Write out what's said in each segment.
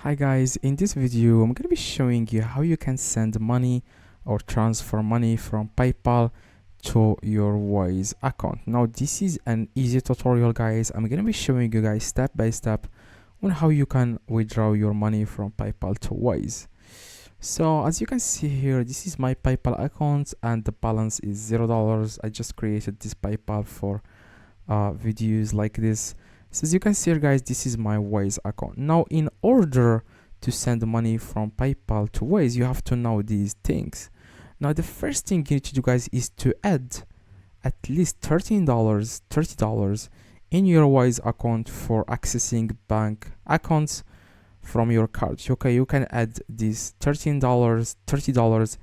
Hi guys, in this video I'm going to be showing you how you can send money or transfer money from PayPal to your Wise account. Now this is an easy tutorial guys. I'm going to be showing you guys step by step on how you can withdraw your money from PayPal to Wise. So as you can see here, this is my PayPal account and the balance is $0. I just created this PayPal for videos like this. So as you can see here guys, this is my Wise account. Now in order to send money from PayPal to Wise, you have to know these things. Now the first thing you need to do guys is to add at least $30 in your Wise account for accessing bank accounts from your card. Okay, you can add this $30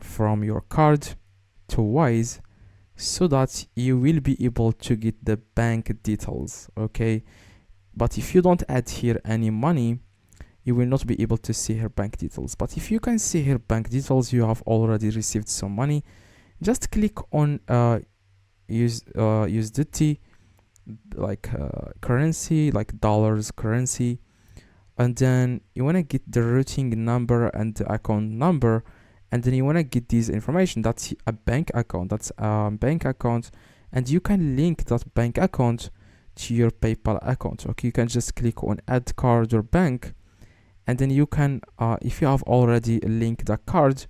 from your card to Wise, so that you will be able to get the bank details. Okay, but if you don't add here any money, you will not be able to see her bank details. But if you can see her bank details, you have already received some money. Just click on USDT, like currency, like dollars currency, and then you want to get the routing number and the account number, and then you want to get this information. That's a bank account, and you can link that bank account to your PayPal account. Okay, you can just click on add card or bank, and then you can if you have already linked the card,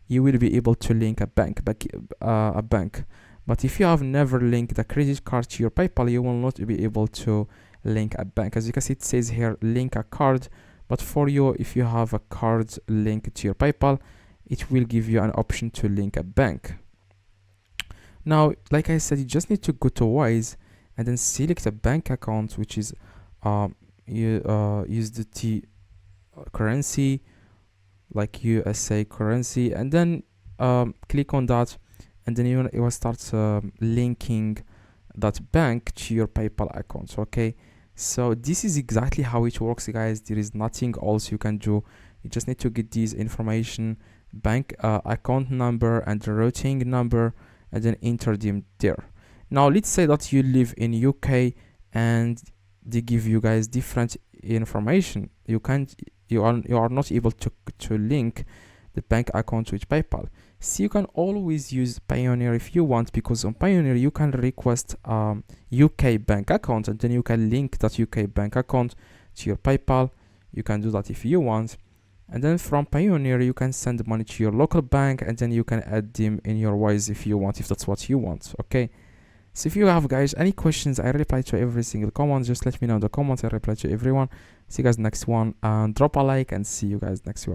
you will be able to link a bank. But if you have never linked the credit card to your PayPal, you will not be able to link a bank. As you can see, it says here link a card, but for you, if you have a card linked to your PayPal, it will give you an option to link a bank. Now, like I said, you just need to go to Wise and then select a bank account, which is USDT currency, like USA currency, and then click on that, and then you will start linking that bank to your PayPal account. Okay, so this is exactly how it works guys. There is nothing else you can do. You just need to get this information, bank account number and the routing number, and then enter them there. Now let's say that you live in UK and they give you guys different information. You are not able to link the bank account with PayPal. So you can always use Payoneer if you want, because on Payoneer you can request UK bank account, and then you can link that UK bank account to your PayPal. You can do that if you want, and then from Payoneer you can send money to your local bank, and then you can add them in your Wise if you want, if that's what you want. Okay, so if you have guys any questions, I reply to every single comment. Just let me know in the comments. I reply to everyone. See you guys next one, and drop a like, and see you guys next one.